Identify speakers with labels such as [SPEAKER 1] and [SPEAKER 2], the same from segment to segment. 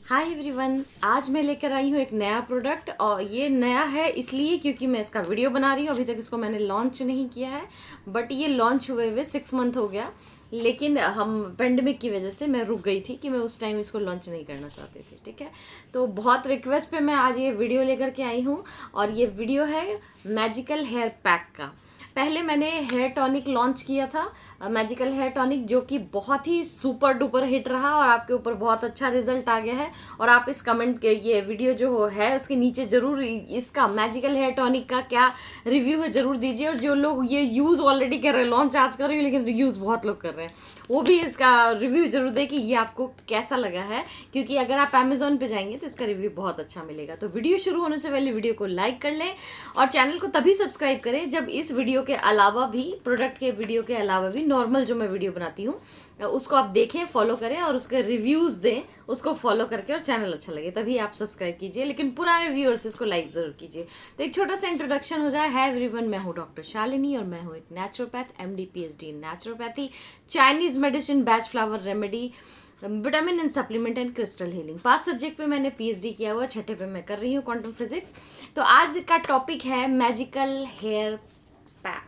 [SPEAKER 1] Hi everyone, आज मैं लेकर आई हूँ एक नया प्रोडक्ट। और ये नया है इसलिए क्योंकि मैं इसका वीडियो बना रही हूँ। अभी तक इसको मैंने लॉन्च नहीं किया है, बट ये लॉन्च हुए हुए 6 मंथ हो गया। लेकिन हम पेंडेमिक की वजह से मैं रुक गई थी कि मैं उस टाइम इसको लॉन्च नहीं करना चाहती थी। ठीक है, तो बहुत रिक्वेस्ट पे मैं आज ये वीडियो लेकर के आई हूँ। और ये वीडियो है मैजिकल हेयर पैक का। पहले मैंने हेयर टॉनिक लॉन्च किया था, मैजिकल हेयर टॉनिक, जो कि बहुत ही सुपर डुपर हिट रहा और आपके ऊपर बहुत अच्छा रिजल्ट आ गया है। और आप इस कमेंट के ये वीडियो जो है उसके नीचे ज़रूर इसका मैजिकल हेयर टॉनिक का क्या रिव्यू है ज़रूर दीजिए। और जो लोग ये यूज़ ऑलरेडी कर रहे हैं, लॉन्च आज कर रही हूँ लेकिन यूज़ बहुत लोग कर रहे हैं, वो भी इसका रिव्यू जरूर दें कि ये आपको कैसा लगा है। क्योंकि अगर आप अमेजोन पे जाएंगे तो इसका रिव्यू बहुत अच्छा मिलेगा। तो वीडियो शुरू होने से पहले वीडियो को लाइक कर लें और चैनल को तभी सब्सक्राइब करें जब इस वीडियो के अलावा भी, प्रोडक्ट के वीडियो के अलावा भी नॉर्मल जो मैं वीडियो बनाती हूँ उसको आप देखें, फॉलो करें और उसके रिव्यूज़ दें, उसको फॉलो करके। और चैनल अच्छा लगे तभी आप सब्सक्राइब कीजिए, लेकिन पुराने व्यूअर्स इसको लाइक ज़रूर कीजिए। तो एक छोटा सा इंट्रोडक्शन हो जाए। हाय एवरीवन, मैं हूँ डॉक्टर शालिनी और मैं हूँ एक naturopath, MD PhD in naturopathy, Chinese medicine, batch flower remedy, vitamin and supplement and crystal healing. 5 subject पे मैंने PhD किया हुआ, 6ठे पे मैं कर रही हूँ क्वांटम फिजिक्स। तो आज का टॉपिक है मैजिकल हेयर पैक।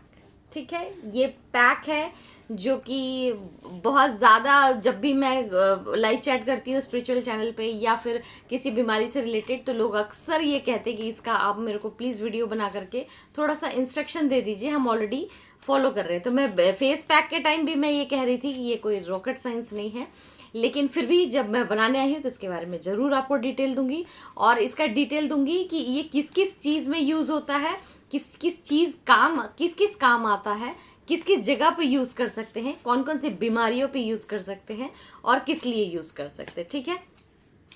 [SPEAKER 1] ठीक है, ये पैक है जो कि बहुत ज़्यादा, जब भी मैं लाइव चैट करती हूँ स्पिरिचुअल चैनल पे या फिर किसी बीमारी से रिलेटेड, तो लोग अक्सर ये कहते हैं कि इसका आप मेरे को प्लीज़ वीडियो बना करके थोड़ा सा इंस्ट्रक्शन दे दीजिए, हम ऑलरेडी फॉलो कर रहे हैं। तो मैं फेस पैक के टाइम भी मैं ये कह रही थी कि ये कोई रॉकेट साइंस नहीं है, लेकिन फिर भी जब मैं बनाने आई हूँ तो इसके बारे में ज़रूर आपको डिटेल दूंगी। और इसका डिटेल दूंगी कि ये किस किस चीज़ में यूज़ होता है, किस किस चीज़ किस किस काम आता है, किस किस जगह पे यूज़ कर सकते हैं, कौन कौन सी बीमारियों पे यूज़ कर सकते हैं और किस लिए यूज़ कर सकते हैं। ठीक है,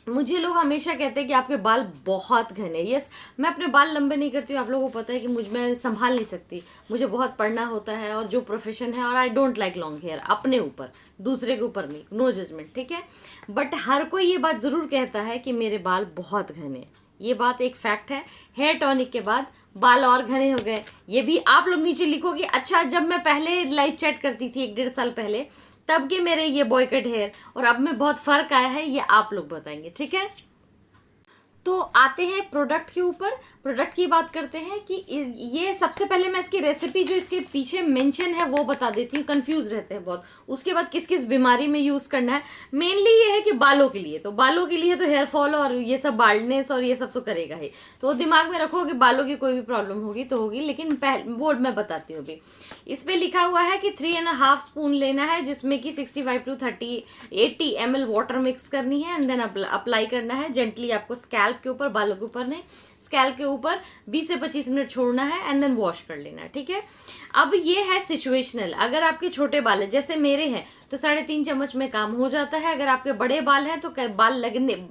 [SPEAKER 1] मुझे लोग हमेशा कहते हैं कि आपके बाल बहुत घने। यस, मैं अपने बाल लंबे नहीं करती हूँ, आप लोगों को पता है कि मैं संभाल नहीं सकती, मुझे बहुत पढ़ना होता है और जो प्रोफेशन है। और I don't like long hair, अपने ऊपर, दूसरे के ऊपर नहीं, नो जजमेंट। ठीक है, बट हर कोई ये बात ज़रूर कहता है कि मेरे बाल बहुत घने। ये बात एक फैक्ट है। हेयर टॉनिक के बाद बाल और घने हो गए, ये भी आप लोग नीचे लिखोगे। अच्छा, जब मैं पहले लाइव चैट करती थी 1-1.5 साल पहले, तब के मेरे ये बॉय कट हेयर और अब में बहुत फर्क आया है, ये आप लोग बताएंगे। ठीक है, तो आते हैं प्रोडक्ट के ऊपर। प्रोडक्ट की बात करते हैं कि ये सबसे पहले मैं इसकी रेसिपी जो इसके पीछे मेंशन है वो बता देती हूँ, कंफ्यूज रहते हैं बहुत। उसके बाद किस किस बीमारी में यूज़ करना है। मेनली ये है कि बालों के लिए, तो बालों के लिए तो हेयर फॉल और ये सब बाल्डनेस और ये सब तो करेगा ही, तो दिमाग में रखो कि बालों की कोई भी प्रॉब्लम होगी तो होगी, लेकिन वो मैं बताती हूँ अभी। इस पर लिखा हुआ है कि 3.5 स्पून लेना है, जिसमें कि 65 to 80 ml वाटर मिक्स करनी है एंड देन अप्लाई करना है जेंटली आपको स्कैल्प के ऊपर, बालों के ऊपर नहीं, स्कैल्प के ऊपर 20 से 25 मिनट छोड़ना है एंड देन वॉश कर लेना है। ठीक है, अब ये है सिचुएशनल। अगर आपके छोटे बाल है जैसे मेरे हैं तो 3.5 चम्मच में काम हो जाता है। अगर आपके बड़े बाल हैं तो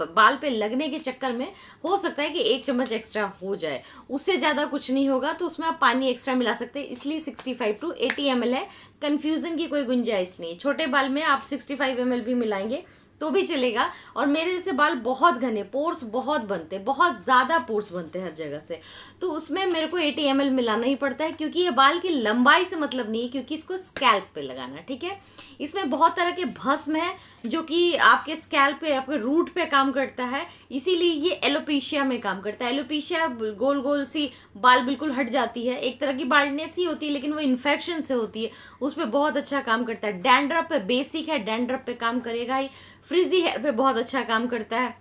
[SPEAKER 1] बाल पे लगने के चक्कर में हो सकता है कि 1 चम्मच एक्स्ट्रा हो जाए, उससे ज़्यादा कुछ नहीं होगा। तो उसमें आप पानी एक्स्ट्रा मिला सकते हैं, इसलिए 65 to 80 ml है। कन्फ्यूजन की कोई गुंजाइश नहीं। छोटे बाल में आप 65 ml भी मिलाएंगे तो भी चलेगा। और मेरे जैसे बाल बहुत घने, पोर्स बहुत बनते, बहुत ज़्यादा पोर्स बनते हैं हर जगह से, तो उसमें मेरे को 80 ml मिलाना ही पड़ता है, क्योंकि ये बाल की लंबाई से मतलब नहीं, क्योंकि इसको स्कैल्प पे लगाना है। ठीक है, इसमें बहुत तरह के भस्म है जो कि आपके स्कैल्प पे, आपके रूट पे काम करता है, इसीलिए ये एलोपेशिया में काम करता है। एलोपेशिया गोल गोल सी बाल बिल्कुल हट जाती है, एक तरह की बाल्डनेस ही होती है लेकिन वो इन्फेक्शन से होती है, उस पर बहुत अच्छा काम करता है। डैंड्रफ पे बेसिक है, डैंड्रफ पे काम करेगा ही। फ्रिजी हेयर पे बहुत अच्छा काम करता है।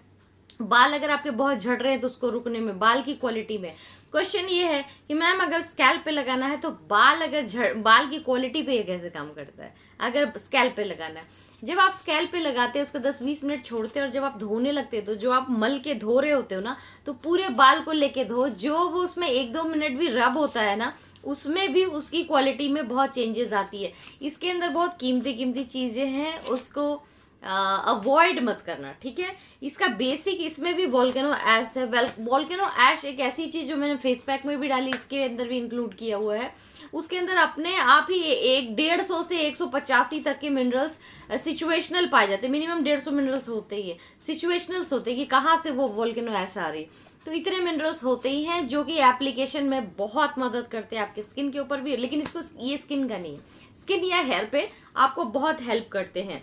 [SPEAKER 1] बाल अगर आपके बहुत झड़ रहे हैं तो उसको रुकने में, बाल की क्वालिटी में। क्वेश्चन ये है कि मैम अगर स्कैल्प पे लगाना है तो बाल की क्वालिटी पे ये कैसे काम करता है अगर स्कैल्प पे लगाना है। जब आप स्कैल्प पे लगाते हैं उसको 10-20 मिनट छोड़ते हैं और जब आप धोने लगते हैं तो जो आप मल के धो रहे होते हो ना, तो पूरे बाल को लेके धो, जो वो उसमें 1-2 मिनट भी रब होता है ना, उसमें भी उसकी क्वालिटी में बहुत चेंजेस आती है। इसके अंदर बहुत कीमती कीमती चीज़ें हैं, उसको अवॉइड मत करना। ठीक है, इसका बेसिक इसमें भी वोल्केनो ऐश है। वोल्केनो ऐश एक ऐसी चीज़ जो मैंने फेस पैक में भी डाली, इसके अंदर भी इंक्लूड किया हुआ है। उसके अंदर अपने आप ही 150 से 185 तक के मिनरल्स सिचुएशनल पाए जाते हैं। मिनिमम 150 मिनरल्स होते ही है, सिचुएशनल्स होते हैं कि कहाँ से वो वोल्केनो ऐश आ रही। तो इतने मिनरल्स होते ही हैं जो कि एप्लीकेशन में बहुत मदद करते हैं आपके स्किन के ऊपर भी, लेकिन इसको ये स्किन का नहीं है, स्किन या हेयर पे आपको बहुत हेल्प करते हैं।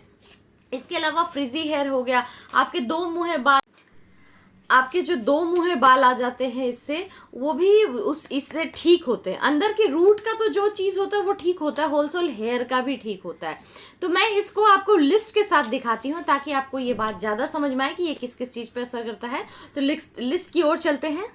[SPEAKER 1] इसके अलावा फ्रिजी हेयर हो गया, आपके 2 मुंह है बाल, आपके जो दो मुँहे बाल आ जाते हैं इससे, वो भी इससे ठीक होते हैं। अंदर के रूट का तो जो चीज़ होता है वो ठीक होता है, होलसेल हेयर का भी ठीक होता है। तो मैं इसको आपको लिस्ट के साथ दिखाती हूँ ताकि आपको ये बात ज़्यादा समझ में आए कि ये किस किस चीज़ पे असर करता है। तो लिस्ट की ओर चलते हैं।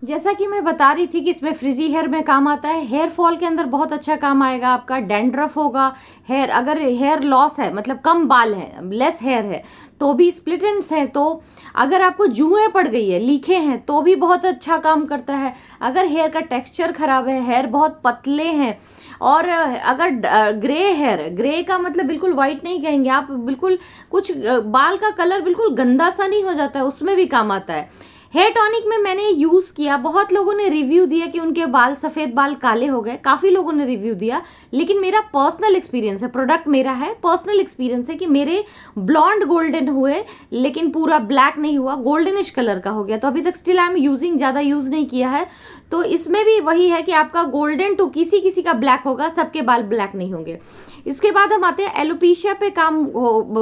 [SPEAKER 1] जैसा कि मैं बता रही थी कि इसमें फ्रिजी हेयर में काम आता है, हेयर फॉल के अंदर बहुत अच्छा काम आएगा आपका। डैंड्रफ होगा, हेयर अगर हेयर लॉस है, मतलब कम बाल है, लेस हेयर है, तो भी स्प्लिट एंड्स है, तो अगर आपको जुएं पड़ गई है, लीखे हैं, तो भी बहुत अच्छा काम करता है। अगर हेयर का टेक्सचर खराब है, हेयर बहुत पतले हैं, और अगर ग्रे हेयर, ग्रे का मतलब बिल्कुल वाइट नहीं कहेंगे आप, बिल्कुल कुछ बाल का कलर बिल्कुल गंदा सा नहीं हो जाता है, उसमें भी काम आता है। हेयर टॉनिक में मैंने यूज़ किया, बहुत लोगों ने रिव्यू दिया कि उनके बाल सफ़ेद बाल काले हो गए, काफ़ी लोगों ने रिव्यू दिया, लेकिन मेरा पर्सनल एक्सपीरियंस है, प्रोडक्ट मेरा है, पर्सनल एक्सपीरियंस है कि मेरे ब्लॉन्ड गोल्डन हुए लेकिन पूरा ब्लैक नहीं हुआ, गोल्डनिश कलर का हो गया। तो अभी तक स्टिल आई एम यूजिंग, ज़्यादा यूज़ नहीं किया है। तो इसमें भी वही है कि आपका गोल्डन टू किसी किसी का ब्लैक होगा, सबके बाल ब्लैक नहीं होंगे। इसके बाद हम आते हैं एलोपेशिया पे काम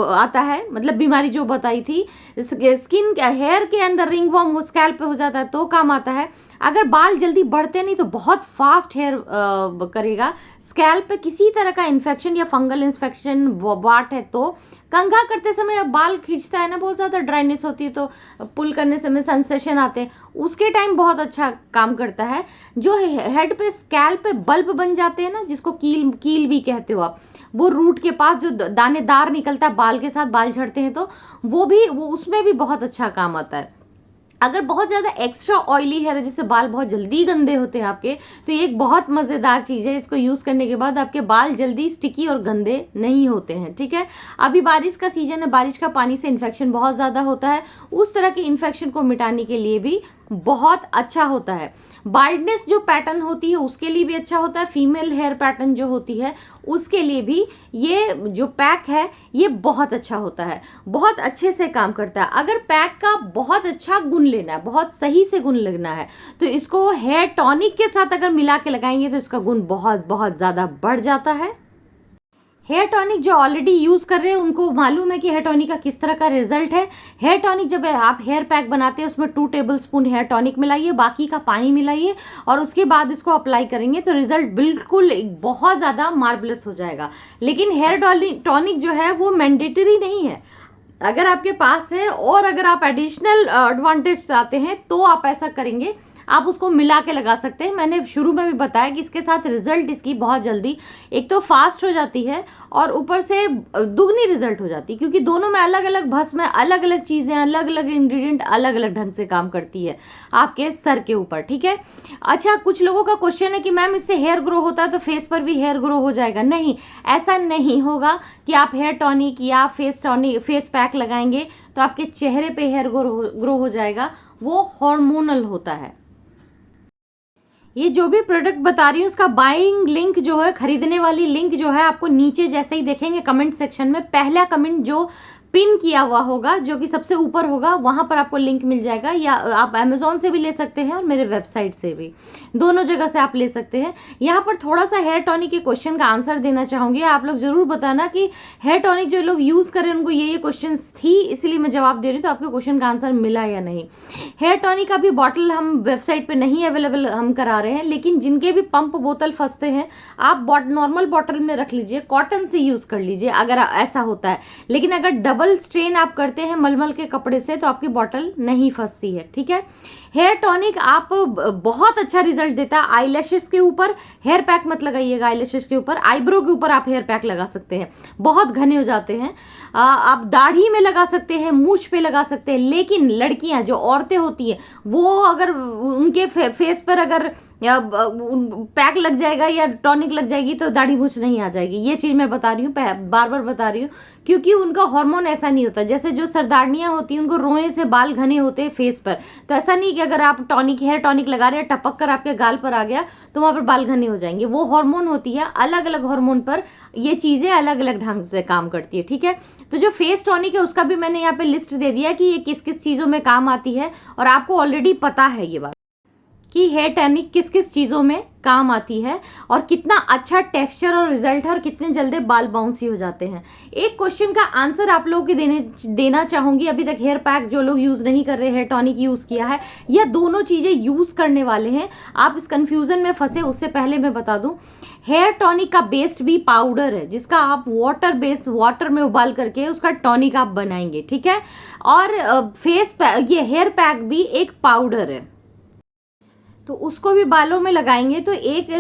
[SPEAKER 1] आता है, मतलब बीमारी जो बताई थी, स्किन हेयर के अंदर रिंग वर्म हो, स्कैल्प पे हो जाता है तो काम आता है। अगर बाल जल्दी बढ़ते नहीं तो बहुत फास्ट हेयर करेगा। स्कैल्प पे किसी तरह का इन्फेक्शन या फंगल इन्फेक्शन वाट है तो कंघा करते समय बाल खींचता है ना, बहुत ज़्यादा ड्राइनेस होती है, तो पुल करने समय सेंसेशन आते हैं, उसके टाइम बहुत अच्छा काम करता है। जो हेड पे स्कैल्प पे बल्ब बन जाते हैं ना, जिसको कील भी कहते हो आप, वो रूट के पास जो दानेदार निकलता है बाल के साथ, बाल झड़ते हैं तो वो उसमें भी बहुत अच्छा काम आता है। अगर बहुत ज़्यादा एक्स्ट्रा ऑयली हेयर है, जिससे बाल बहुत जल्दी गंदे होते हैं आपके, तो ये एक बहुत मज़ेदार चीज़ है। इसको यूज़ करने के बाद आपके बाल जल्दी स्टिकी और गंदे नहीं होते हैं, ठीक है। अभी बारिश का सीजन है, बारिश का पानी से इन्फेक्शन बहुत ज़्यादा होता है, उस तरह के इन्फेक्शन को मिटाने के लिए भी बहुत अच्छा होता है। बाल्डनेस जो पैटर्न होती है उसके लिए भी अच्छा होता है, फीमेल हेयर पैटर्न जो होती है उसके लिए भी ये जो पैक है ये बहुत अच्छा होता है, बहुत अच्छे से काम करता है। अगर पैक का बहुत अच्छा गुण लेना है, बहुत सही से गुण लेना है, तो इसको हेयर टॉनिक के साथ अगर मिला के लगाएंगे तो इसका गुण बहुत बहुत ज़्यादा बढ़ जाता है। हेयर टॉनिक जो ऑलरेडी यूज़ कर रहे हैं उनको मालूम है कि हेयर टॉनिक का किस तरह का रिजल्ट है। हेयर टॉनिक जब आप हेयर पैक बनाते हैं उसमें 2 टेबलस्पून हेयर टॉनिक मिलाइए, बाकी का पानी मिलाइए और उसके बाद इसको अप्लाई करेंगे तो रिजल्ट बिल्कुल बहुत ज़्यादा मार्वलस हो जाएगा। लेकिन हेयर टॉनिक जो है वो मैंडेटरी नहीं है, अगर आपके पास है और अगर आप एडिशनल एडवांटेज चाहते हैं तो आप ऐसा करेंगे, आप उसको मिला के लगा सकते हैं। मैंने शुरू में भी बताया कि इसके साथ रिजल्ट इसकी बहुत जल्दी एक तो फास्ट हो जाती है और ऊपर से दुगनी रिजल्ट हो जाती है, क्योंकि दोनों में अलग अलग भस्म में अलग अलग चीज़ें, अलग अलग इंग्रेडिएंट अलग अलग ढंग से काम करती है आपके सर के ऊपर, ठीक है। अच्छा, कुछ लोगों का क्वेश्चन है कि मैम इससे हेयर ग्रो होता है तो फेस पर भी हेयर ग्रो हो जाएगा। नहीं, ऐसा नहीं होगा कि आप हेयर टॉनिक या फेस पैक लगाएंगे तो आपके चेहरे पे हेयर ग्रो हो जाएगा, वो हार्मोनल होता है। ये जो भी प्रोडक्ट बता रही हूँ उसका बाइंग लिंक जो है, खरीदने वाली लिंक जो है, आपको नीचे जैसे ही देखेंगे कमेंट सेक्शन में पहला कमेंट जो पिन किया हुआ होगा, जो कि सबसे ऊपर होगा, वहाँ पर आपको लिंक मिल जाएगा। या आप अमेज़ॉन से भी ले सकते हैं और मेरे वेबसाइट से भी, दोनों जगह से आप ले सकते हैं। यहाँ पर थोड़ा सा हेयर टॉनिक के क्वेश्चन का आंसर देना चाहूँगी, आप लोग ज़रूर बताना कि हेयर टॉनिक जो लोग यूज़ करें उनको ये क्वेश्चन थी, इसलिए मैं जवाब दे रही हूँ, तो आपके क्वेश्चन का आंसर मिला या नहीं। हेयर टॉनिक का भी बॉटल हम वेबसाइट पर नहीं अवेलेबल हम करा रहे हैं, लेकिन जिनके भी पंप बोतल फंसते हैं आप नॉर्मल बॉटल में रख लीजिए, कॉटन से यूज़ कर लीजिए अगर ऐसा होता है। लेकिन अगर डबल स्ट्रेन आप करते हैं मलमल के कपड़े से तो आपकी बॉटल नहीं फंसती है, ठीक है। हेयर टॉनिक आप बहुत अच्छा रिजल्ट देता है। आईलैशेस के ऊपर हेयर पैक मत लगाइएगा, आईलैशेस के ऊपर, आईब्रो के ऊपर आप हेयर पैक लगा सकते हैं, बहुत घने हो जाते हैं। आप दाढ़ी में लगा सकते हैं, मूछ पे लगा सकते हैं, लेकिन लड़कियां जो औरतें होती हैं वो अगर उनके फेस पर अगर या पैक लग जाएगा या टॉनिक लग जाएगी तो दाढ़ी मूछ नहीं आ जाएगी। ये चीज़ मैं बता रही हूँ, बार बार बता रही हूँ, क्योंकि उनका हार्मोन ऐसा नहीं होता। जैसे जो सरदारनियाँ होती हैं उनको रोए से बाल घने होते हैं फेस पर, तो ऐसा नहीं कि अगर आप हेयर टॉनिक लगा रहे हैं टपक कर आपके गाल पर आ गया तो वहाँ पर बाल घने हो जाएंगे। वो हार्मोन होती है, अलग अलग हार्मोन पर ये चीज़ें अलग अलग ढंग से काम करती है, ठीक है। तो जो फेस टॉनिक है उसका भी मैंने यहाँ पे लिस्ट दे दिया कि ये किस किस चीज़ों में काम आती है और आपको ऑलरेडी पता है ये बात। कि हेयर टॉनिक किस किस चीज़ों में काम आती है और कितना अच्छा टेक्सचर और रिजल्ट है और कितने जल्दी बाल बाउंसी हो जाते हैं। एक क्वेश्चन का आंसर आप लोगों को देना चाहूँगी। अभी तक हेयर पैक जो लोग यूज़ नहीं कर रहे, हेयर टॉनिक यूज़ किया है या दोनों चीज़ें यूज़ करने वाले हैं, आप इस कन्फ्यूज़न में फंसे उससे पहले मैं बता दूँ, हेयर टॉनिक का बेस्ड भी पाउडर है जिसका आप वाटर में उबाल करके उसका टॉनिक आप बनाएंगे, ठीक है। और फेस पैक, ये हेयर पैक भी एक पाउडर है, तो उसको भी बालों में लगाएंगे तो एक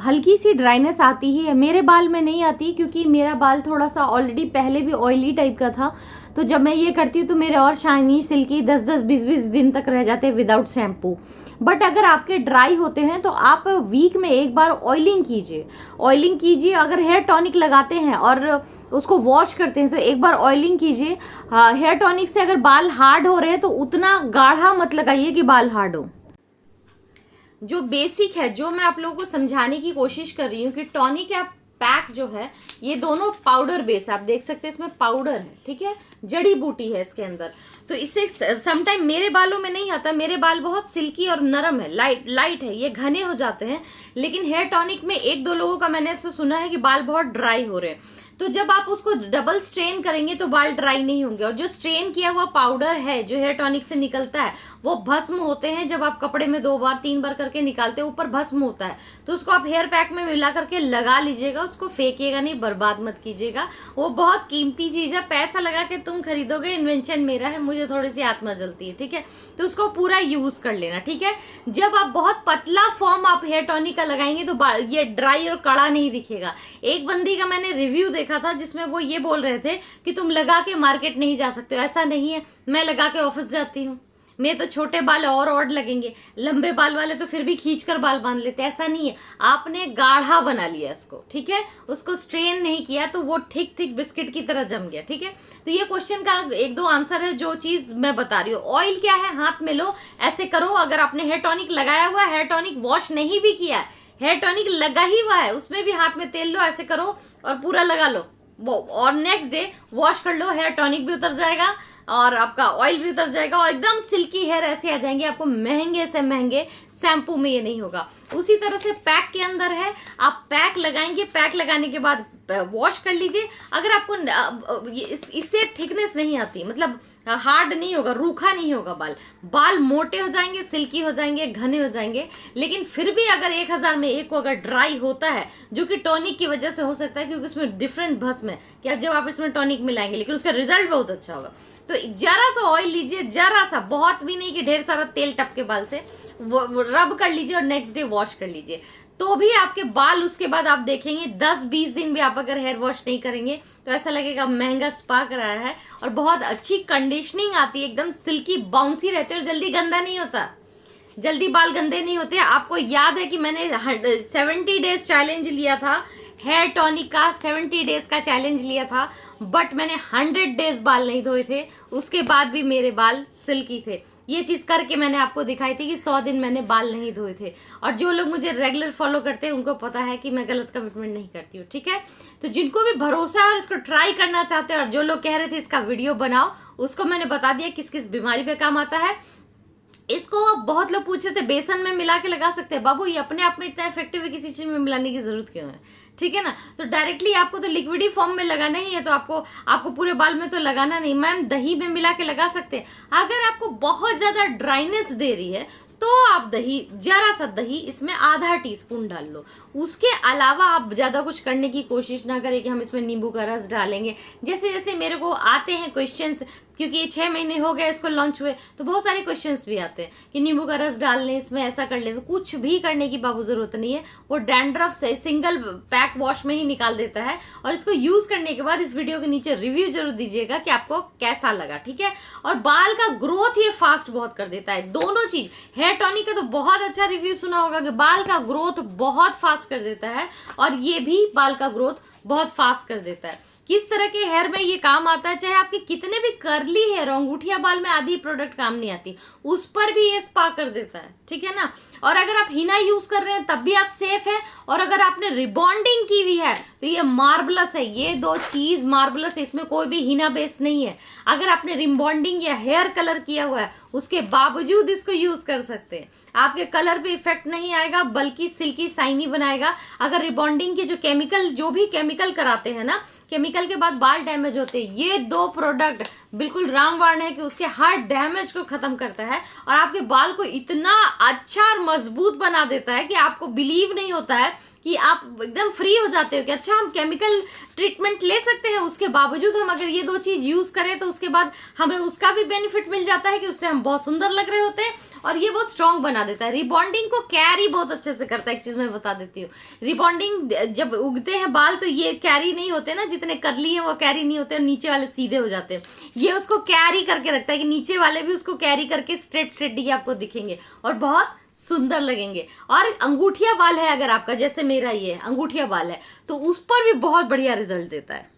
[SPEAKER 1] हल्की सी ड्राइनेस आती ही है। मेरे बाल में नहीं आती क्योंकि मेरा बाल थोड़ा सा ऑलरेडी पहले भी ऑयली टाइप का था, तो जब मैं ये करती हूँ तो मेरे और शाइनी सिल्की 10-10 20-20 दिन तक रह जाते हैं विदाउट शैम्पू। बट अगर आपके ड्राई होते हैं तो आप वीक में एक बार ऑयलिंग कीजिए। अगर हेयर टॉनिक लगाते हैं और उसको वॉश करते हैं तो एक बार ऑयलिंग कीजिए। हेयर टॉनिक से अगर बाल हार्ड हो रहे हैं तो उतना गाढ़ा मत लगाइए कि बाल हार्ड हो। जो बेसिक है, जो मैं आप लोगों को समझाने की कोशिश कर रही हूँ कि टॉनिक या पैक जो है ये दोनों पाउडर बेस, आप देख सकते हैं इसमें पाउडर है, ठीक है, जड़ी बूटी है इसके अंदर। तो इससे समटाइम मेरे बालों में नहीं आता, मेरे बाल बहुत सिल्की और नरम है, लाइट है, ये घने हो जाते हैं। लेकिन हेयर टॉनिक में 1-2 लोगों का मैंने ऐसा सुना है कि बाल बहुत ड्राई हो रहे हैं, तो जब आप उसको डबल स्ट्रेन करेंगे तो बाल ड्राई नहीं होंगे। और जो स्ट्रेन किया हुआ पाउडर है जो हेयर टॉनिक से निकलता है वो भस्म होते हैं, जब आप कपड़े में 2 बार 3 बार करके निकालते हैं ऊपर भस्म होता है, तो उसको आप हेयर पैक में मिला करके लगा लीजिएगा, उसको फेंकिएगा नहीं, बर्बाद मत कीजिएगा। वो बहुत कीमती चीज है, पैसा लगा के तुम खरीदोगे, इन्वेंशन मेरा है, मुझे थोड़ी सी आत्मा जलती है, ठीक है, तो उसको पूरा यूज कर लेना, ठीक है। जब आप बहुत पतला फॉर्म आप हेयर टॉनिक का लगाएंगे तो ये ड्राई और कड़ा नहीं दिखेगा। एक बंदी का मैंने रिव्यू देखा था जिसमें वो ये बोल रहे थे कि तुम लगा के मार्केट नहीं जा सकते हो। ऐसा नहीं है, मैं लगा के ऑफिस जाती हूँ, मेरे तो छोटे बाल और ऑड लगेंगे, लंबे बाल वाले तो फिर भी खींचकर बाल बांध लेते, ऐसा नहीं है। आपने गाढ़ा बना लिया इसको, ठीक है, उसको स्ट्रेन नहीं किया तो वो थिक बिस्किट की तरह जम गया, ठीक है। तो ये क्वेश्चन का 1-2 आंसर है जो चीज मैं बता रही हूँ। ऑयल क्या है, हाथ में लो, ऐसे करो। अगर आपने हेयर टॉनिक लगाया हुआ है, हेयर टॉनिक वॉश नहीं भी किया है, हेयर टॉनिक लगा ही हुआ है, उसमें भी हाथ में तेल लो, ऐसे करो और पूरा लगा लो वो, और नेक्स्ट डे वॉश कर लो, हेयर टॉनिक भी उतर जाएगा और आपका ऑयल भी उतर जाएगा और एकदम सिल्की हेयर ऐसे आ जाएंगे आपको। महंगे से महंगे शैम्पू में ये नहीं होगा। उसी तरह से पैक के अंदर है, आप पैक लगाएंगे, पैक लगाने के बाद वॉश कर लीजिए। अगर आपको इससे थिकनेस नहीं आती, मतलब हार्ड नहीं होगा, रूखा नहीं होगा, बाल मोटे हो जाएंगे, सिल्की हो जाएंगे, घने हो जाएंगे। लेकिन फिर भी अगर 1000 में एक को अगर ड्राई होता है, जो कि टॉनिक की वजह से हो सकता है क्योंकि उसमें डिफरेंट भस्म है कि जब आप इसमें टॉनिक मिलाएंगे, लेकिन उसका रिजल्ट बहुत अच्छा होगा। तो जरा सा ऑयल लीजिए, जरा सा, बहुत भी नहीं कि ढेर सारा तेल टपके बाल से, वो रब कर लीजिए और नेक्स्ट डे वॉश कर लीजिए, तो भी आपके बाल उसके बाद आप देखेंगे 10-20 दिन भी आप अगर हेयर वॉश नहीं करेंगे तो ऐसा लगेगा महंगा स्पा कराया है। और बहुत अच्छी कंडीशनिंग आती है, एकदम सिल्की बाउंसी रहते हैं और जल्दी गंदा नहीं होता, जल्दी बाल गंदे नहीं होते। आपको याद है कि मैंने 70 डेज चैलेंज लिया था, हेयर टॉनिक का 70 डेज का चैलेंज लिया था, बट मैंने 100 डेज बाल नहीं धोए थे, उसके बाद भी मेरे बाल सिल्की थे। ये चीज करके मैंने आपको दिखाई थी कि 100 दिन मैंने बाल नहीं धोए थे। और जो लोग मुझे रेगुलर फॉलो करते हैं उनको पता है कि मैं गलत कमिटमेंट नहीं करती हूँ, ठीक है। तो जिनको भी भरोसा है और इसको ट्राई करना चाहते हैं, और जो लोग कह रहे थे इसका वीडियो बनाओ, उसको मैंने बता दिया किस किस बीमारी पे काम आता है। इसको बहुत लोग पूछ रहे थे बेसन में मिला के लगा सकते हैं। बाबू ये अपने आप में इतना इफेक्टिव है, किसी चीज में मिलाने की जरूरत क्यों है, ठीक है ना। तो डायरेक्टली आपको तो लिक्विड ही फॉर्म में लगाना ही है, तो आपको पूरे बाल में तो लगाना नहीं। मैम दही में मिला के लगा सकते हैं। अगर आपको बहुत ज्यादा ड्राइनेस दे रही है तो आप दही, जरा सा दही, इसमें आधा टीस्पून डाल लो। उसके अलावा आप ज़्यादा कुछ करने की कोशिश ना करें कि हम इसमें नींबू का रस डालेंगे। जैसे जैसे मेरे को आते हैं क्वेश्चंस, क्योंकि ये 6 महीने हो गए इसको लॉन्च हुए, तो बहुत सारे क्वेश्चंस भी आते हैं कि नींबू का रस डाल लें, इसमें ऐसा कर लें। तो कुछ भी करने की बाबू जरूरत नहीं है, वो डैंड्रफ से सिंगल पैक वॉश में ही निकाल देता है। और इसको यूज करने के बाद इस वीडियो के नीचे रिव्यू जरूर दीजिएगा कि आपको कैसा लगा, ठीक है। और बाल का ग्रोथ ये फास्ट बहुत कर देता है, दोनों चीज। हेयर टॉनिक का तो बहुत अच्छा रिव्यू सुना होगा कि बाल का ग्रोथ बहुत फास्ट कर देता है, और ये भी बाल का ग्रोथ बहुत फास्ट कर देता है। किस तरह के हेयर में ये काम आता है, चाहे आपके कितने भी कर्ली हेयर, अंगूठिया बाल में आधी प्रोडक्ट काम नहीं आती, उस पर भी ये स्पा कर देता है, ठीक है ना। और अगर आप हिना यूज कर रहे हैं तब भी आप सेफ है, और अगर आपने रिबॉन्डिंग की हुई है तो ये मार्बलस है, ये दो चीज मार्बलस है, इसमें कोई भी हिना बेस नहीं है। अगर आपने रिबॉन्डिंग या हेयर कलर किया हुआ है उसके बावजूद इसको यूज कर सकते हैं, आपके कलर पे इफेक्ट नहीं आएगा बल्कि सिल्की शाइनी बनाएगा। अगर रिबॉन्डिंग के जो केमिकल, जो भी केमिकल कराते हैं ना, केमिकल के बाद बाल डैमेज होते हैं, ये दो प्रोडक्ट बिल्कुल रामबाण है कि उसके हर डैमेज को खत्म करता है और आपके बाल को इतना अच्छा और मजबूत बना देता है कि आपको बिलीव नहीं होता है कि आप एकदम फ्री हो जाते हो कि अच्छा हम केमिकल ट्रीटमेंट ले सकते हैं, उसके बावजूद हम अगर ये दो चीज यूज करें तो उसके बाद हमें उसका भी बेनिफिट मिल जाता है कि उससे हम बहुत सुंदर लग रहे होते हैं और ये बहुत स्ट्रांग बना देता है। रिबॉन्डिंग को कैरी बहुत अच्छे से करता है। एक चीज मैं बता देती हूँ, रिबॉन्डिंग जब उगते हैं बाल तो ये कैरी नहीं होते ना, जितने कर्ली हैं वो कैरी नहीं होते और नीचे वाले सीधे हो जाते हैं, ये उसको कैरी करके रखता है कि नीचे वाले भी उसको कैरी करके स्ट्रेट स्ट्रेट ही आपको दिखेंगे और बहुत सुंदर लगेंगे। और अंगूठिया बाल है अगर आपका, जैसे मेरा ये अंगूठिया बाल है, तो उस पर भी बहुत बढ़िया रिजल्ट देता है।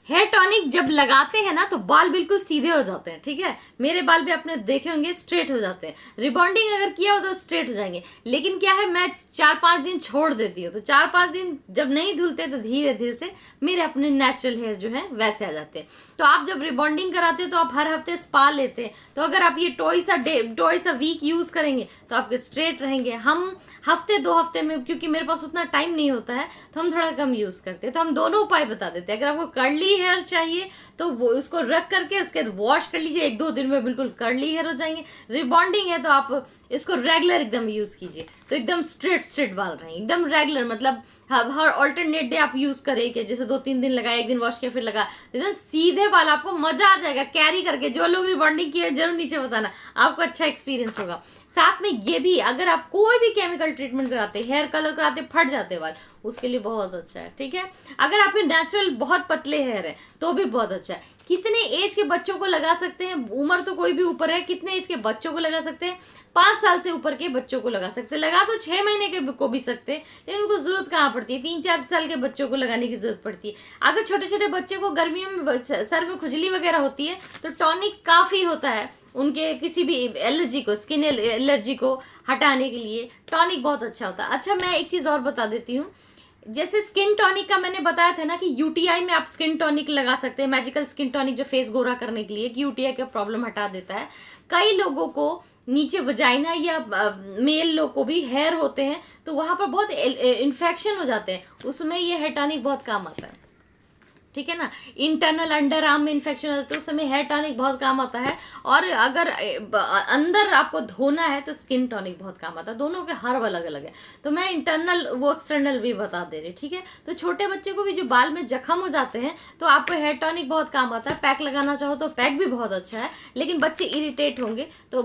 [SPEAKER 1] हेयर टॉनिक जब लगाते हैं ना तो बाल बिल्कुल सीधे हो जाते हैं, ठीक है। मेरे बाल भी आपने देखे होंगे स्ट्रेट हो जाते हैं, रिबॉन्डिंग अगर किया हो तो स्ट्रेट हो जाएंगे। लेकिन क्या है, मैं 4-5 दिन छोड़ देती हूँ, तो 4-5 दिन जब नहीं धुलते तो धीरे धीरे से मेरे अपने नेचुरल हेयर जो है वैसे आ जाते हैं। तो आप जब रिबॉन्डिंग कराते हो तो आप हर हफ्ते स्पा लेते हैं, तो अगर आप ये टॉइस अ वीक यूज करेंगे तो आपके स्ट्रेट रहेंगे। हम हफ्ते 2 हफ्ते में, क्योंकि मेरे पास उतना टाइम नहीं होता है तो हम थोड़ा कम यूज करते हैं, तो हम दोनों उपाय बता देते हैं। अगर आपको कर्ली हेयर चाहिए तो वो उसको रख करके उसके वॉश कर लीजिए, 1-2 दिन में बिल्कुल कर्ली हेयर हो जाएंगे। रिबॉन्डिंग है तो आप इसको रेगुलर एकदम यूज कीजिए तो एकदम स्ट्रेट बाल रहेंगे, एकदम रेगुलर, मतलब हर ऑल्टरनेट डे आप यूज करें कि जैसे 2-3 दिन लगाए, 1 दिन वॉश किया फिर लगा, एकदम सीधे बाल, आपको मजा आ जाएगा कैरी करके। जो लोग रिबॉन्डिंग किए जरूर नीचे बताना, आपको अच्छा एक्सपीरियंस होगा। साथ में ये भी, अगर आप कोई भी केमिकल ट्रीटमेंट कराते, हेयर कलर कराते, फट जाते बाल, उसके लिए बहुत अच्छा है, ठीक है। अगर आपके नेचुरल बहुत पतले हेयर है तो भी बहुत अच्छा है। कितने एज के बच्चों को लगा सकते हैं, उम्र तो कोई भी ऊपर है, कितने एज के बच्चों को लगा सकते हैं, 5 साल से ऊपर के बच्चों को लगा सकते हैं। लगा तो 6 महीने के को भी सकते हैं, लेकिन उनको जरूरत कहाँ पड़ती है, 3-4 साल के बच्चों को लगाने की जरूरत पड़ती है। अगर छोटे छोटे बच्चे को गर्मियों में सर में खुजली वगैरह होती है तो टॉनिक काफी होता है, उनके किसी भी एलर्जी को, स्किन एलर्जी को हटाने के लिए टॉनिक बहुत अच्छा होता है। अच्छा, मैं एक चीज और बता देती हूँ, जैसे स्किन टॉनिक का मैंने बताया था ना कि यूटीआई में आप स्किन टॉनिक लगा सकते हैं, मैजिकल स्किन टॉनिक जो फेस गोरा करने के लिए, कि यूटीआई का प्रॉब्लम हटा देता है। कई लोगों को नीचे वजाइना या मेल लोग को भी हेयर होते हैं तो वहां पर बहुत इन्फेक्शन हो जाते हैं, उसमें ये हेयर टॉनिक बहुत काम आता है, ठीक है ना। इंटरनल अंडर आर्म में इन्फेक्शन होता है तो उस समय हेयर टॉनिक बहुत काम आता है। और अगर अंदर आपको धोना है तो स्किन टॉनिक बहुत काम आता है। दोनों के हर्ब अलग अलग है, तो मैं इंटरनल वो एक्सटर्नल भी बता दे रही, ठीक है। तो छोटे बच्चे को भी जो बाल में जख्म हो जाते हैं तो आपको हेयर टॉनिक बहुत काम आता है। पैक लगाना चाहो तो पैक भी बहुत अच्छा है, लेकिन बच्चे इरिटेट होंगे तो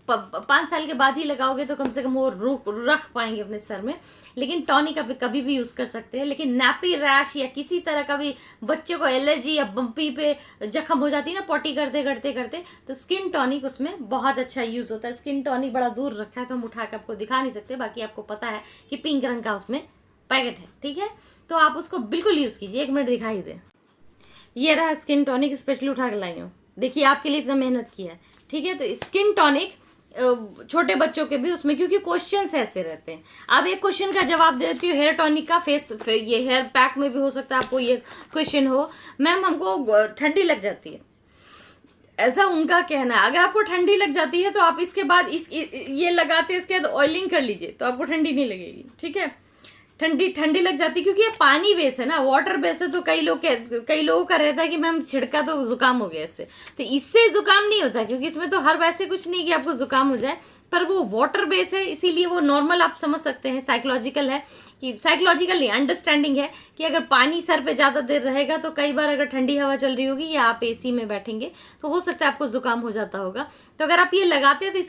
[SPEAKER 1] 5 साल के बाद ही लगाओगे तो कम से कम वो रख पाएंगे अपने सर में। लेकिन टॉनिक आप कभी भी यूज कर सकते हैं। लेकिन नैपी रैश या किसी तरह का भी बच्चे को एलर्जी या बम्पी पे जख्म हो जाती है ना पॉटी करते करते करते, तो स्किन टॉनिक उसमें बहुत अच्छा यूज होता है। स्किन टॉनिक बड़ा दूर रखा है तो हम उठा के आपको दिखा नहीं सकते, बाकी आपको पता है कि पिंक रंग का उसमें पैकेट है, ठीक है। तो आप उसको बिल्कुल यूज कीजिए। 1 मिनट दिखाई दे, ये रहा स्किन टॉनिक, स्पेशली उठा के लाई हूँ, देखिए आपके लिए इतना मेहनत किया है, ठीक है। तो स्किन टॉनिक छोटे बच्चों के भी उसमें, क्योंकि क्वेश्चंस ऐसे रहते हैं। अब एक क्वेश्चन का जवाब देती हूँ, हेयर टॉनिक का ये हेयर पैक में भी हो सकता है आपको ये क्वेश्चन हो, मैम हमको ठंडी लग जाती है, ऐसा उनका कहना है। अगर आपको ठंडी लग जाती है तो आप इसके बाद ये लगाते हैं, इसके बाद ऑयलिंग कर लीजिए तो आपको ठंडी नहीं लगेगी, ठीक है। ठंडी लग जाती है क्योंकि ये पानी बेस है ना, वाटर बेस है। तो कई लोगों का रहता है कि मैम छिड़का तो जुकाम हो गया इससे, तो इससे जुकाम नहीं होता क्योंकि इसमें तो हर वैसे कुछ नहीं कि आपको जुकाम हो जाए, पर वो वाटर बेस है इसीलिए वो नॉर्मल आप समझ सकते हैं, साइकोलॉजिकल है कि साइकोलॉजिकल नहीं, अंडरस्टैंडिंग है कि अगर पानी सर पे ज़्यादा देर रहेगा तो कई बार अगर ठंडी हवा चल रही होगी या आप एसी में बैठेंगे तो हो सकता है आपको जुकाम हो जाता होगा। तो अगर आप ये लगाते हैं तो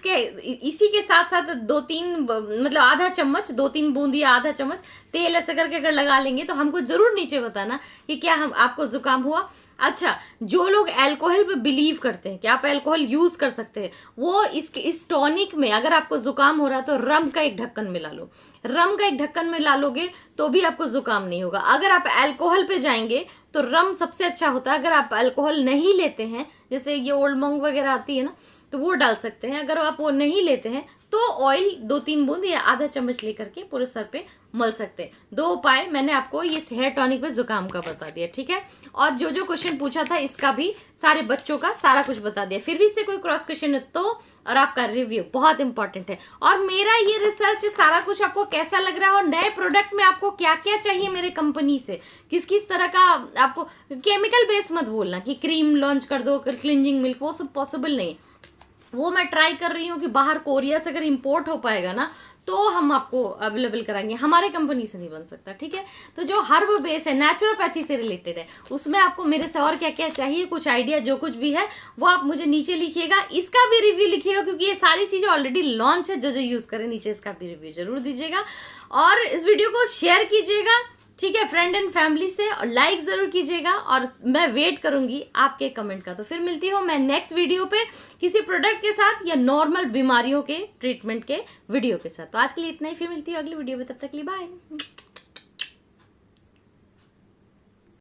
[SPEAKER 1] इसी के साथ साथ 2-3 मतलब आधा चम्मच, 2-3 बूंद या आधा चम्मच तेल ऐसे करके अगर लगा लेंगे तो हमको जरूर नीचे बताना कि क्या हम आपको जुकाम हुआ। अच्छा, जो लोग अल्कोहल पे बिलीव करते हैं कि आप अल्कोहल यूज कर सकते हैं, वो इस टॉनिक में अगर आपको जुकाम हो रहा है तो रम का एक ढक्कन मिला लो। रम का एक ढक्कन मिला लोगे तो भी आपको जुकाम नहीं होगा। अगर आप अल्कोहल पे जाएंगे तो रम सबसे अच्छा होता है। अगर आप अल्कोहल नहीं लेते हैं, जैसे ये ओल्ड मॉन्क वगैरह आती है ना, तो वो डाल सकते हैं। अगर आप वो नहीं लेते हैं तो ऑयल 2-3 बूंद या आधा चम्मच लेकर के पूरे सर पे मल सकते हैं। 2 उपाय मैंने आपको इस हेयर टॉनिक पे जुकाम का बता दिया, ठीक है। और जो जो क्वेश्चन पूछा था इसका भी, सारे बच्चों का सारा कुछ बता दिया। फिर भी इससे कोई क्रॉस क्वेश्चन है तो, और आपका रिव्यू बहुत इंपॉर्टेंट है। और मेरा ये रिसर्च सारा कुछ आपको कैसा लग रहा है, और नए प्रोडक्ट में आपको क्या क्या चाहिए मेरे कंपनी से, किस किस तरह का आपको, केमिकल बेस मत बोलना कि क्रीम लॉन्च कर दो, क्लींजिंग मिल्क, वो सब पॉसिबल नहीं। वो मैं ट्राई कर रही हूँ कि बाहर कोरिया से अगर इंपोर्ट हो पाएगा ना तो हम आपको अवेलेबल कराएंगे, हमारे कंपनी से नहीं बन सकता, ठीक है। तो जो हर्ब बेस है, नेचुरोपैथी से रिलेटेड है, उसमें आपको मेरे से और क्या क्या चाहिए, कुछ आइडिया जो कुछ भी है वो आप मुझे नीचे लिखिएगा। इसका भी रिव्यू लिखिएगा क्योंकि ये सारी चीज़ें ऑलरेडी लॉन्च है। जो जो यूज़ करें नीचे इसका भी रिव्यू जरूर दीजिएगा, और इस वीडियो को शेयर कीजिएगा, ठीक है, फ्रेंड एंड फैमिली से, और लाइक जरूर कीजिएगा। और मैं वेट करूंगी आपके कमेंट का। तो फिर मिलती हूँ मैं नेक्स्ट वीडियो पे किसी प्रोडक्ट के साथ या नॉर्मल बीमारियों के ट्रीटमेंट के वीडियो के साथ। तो आज के लिए इतना ही, फिर मिलती हूँ अगली वीडियो में, तब तक के लिए बाय।